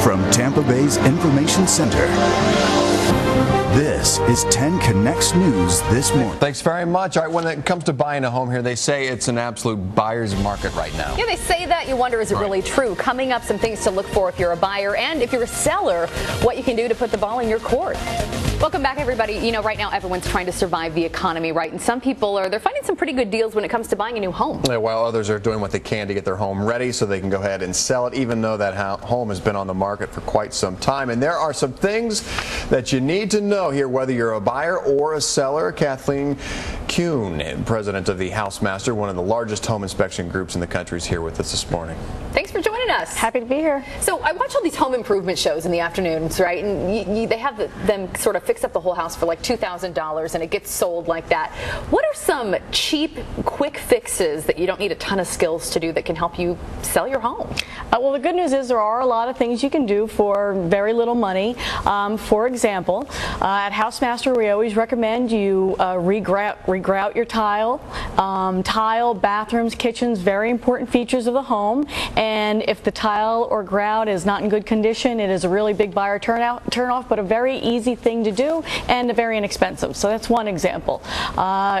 from Tampa Bay's Information Center. This is 10 Connects News this morning. Thanks very much. All right, when it comes to buying a home here, they say it's an absolute buyer's market right now. Yeah, they say that. You wonder, is it really true? Coming up, some things to look for if you're a buyer, and if you're a seller, what you can do to put the ball in your court. Welcome back, everybody. You know, right now everyone's trying to survive the economy, right? And some people they're finding some pretty good deals when it comes to buying a new home. Yeah, while others are doing what they can to get their home ready so they can go ahead and sell it, even though that home has been on the market for quite some time. And there are some things that you need to know here, whether you're a buyer or a seller. Kathleen Kuhn, president of the HouseMaster, one of the largest home inspection groups in the country, is here with us this morning. Thanks for joining us. Happy to be here. So I watch all these home improvement shows in the afternoons, right? And they have them sort of fix up the whole house for like $2,000 and it gets sold like that. What are some cheap, quick fixes that you don't need a ton of skills to do that can help you sell your home? Well, the good news is there are a lot of things you can do for very little money. For example, at HouseMaster, we always recommend you regrout your tile. Tile, bathrooms, kitchens, very important features of the home. And if the tile or grout is not in good condition, it is a really big buyer turnoff, but a very easy thing to do and very inexpensive. So that's one example.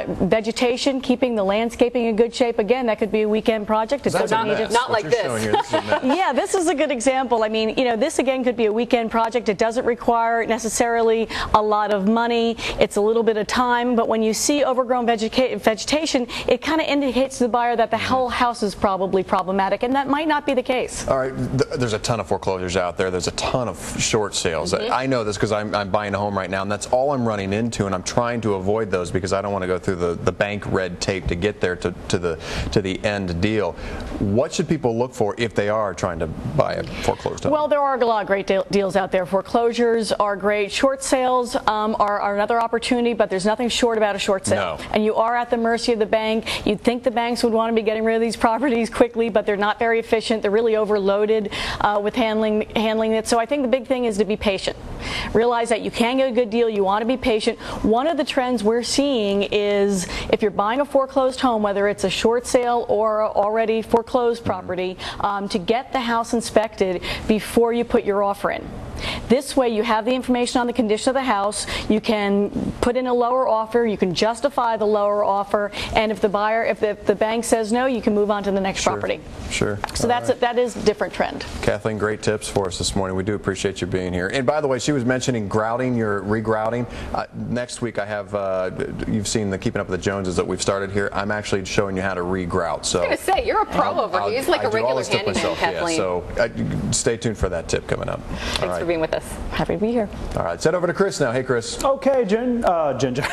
Vegetation, keeping the landscaping in good shape. Again, that could be a weekend project. It doesn't need not like this. Yeah, this is a good example. I mean, you know, this again could be a weekend project. It doesn't require necessarily a lot of money. It's a little bit of time, but when you see overgrown vegetation, it kind of indicates to the buyer that the whole house is probably problematic, and that might not be the case. All right, there's a ton of foreclosures out there. There's a ton of short sales. I know this because I'm buying a home right now, and that's all I'm running into, and I'm trying to avoid those because I don't want to go through the bank red tape to get there to the end deal. What should people look for if they are trying to buy a foreclosed home? Well, there are a lot of great deals out there. Foreclosures are great. Short sales are another opportunity, but there's nothing short about a short sale. No. And you are at the mercy of the bank. You'd think the banks would want to be getting rid of these properties quickly, but they're not very efficient. They're really overloaded with handling it. So I think the big thing is to be patient. Realize that you can get a good deal. You want to be patient. One of the trends we're seeing is if you're buying a foreclosed home, whether it's a short sale or already foreclosed property, to get the house inspected before you put your offer in. This way you have the information on the condition of the house, you can put in a lower offer, you can justify the lower offer, and if the bank says no, you can move on to the next property. Sure. So that is a different trend. Kathleen, great tips for us this morning. We do appreciate you being here. And by the way, she was mentioning grouting, your regrouting. Next week I have, you've seen the Keeping Up with the Joneses that we've started here. I'm actually showing you how to regrout. So I was going to say, you're a pro over here. He's like a regular handyman, Kathleen. Yeah, so stay tuned for that tip coming up. Thanks for being with us. Happy to be here. All right, send over to Chris now. Hey, Chris. Okay, Ginger.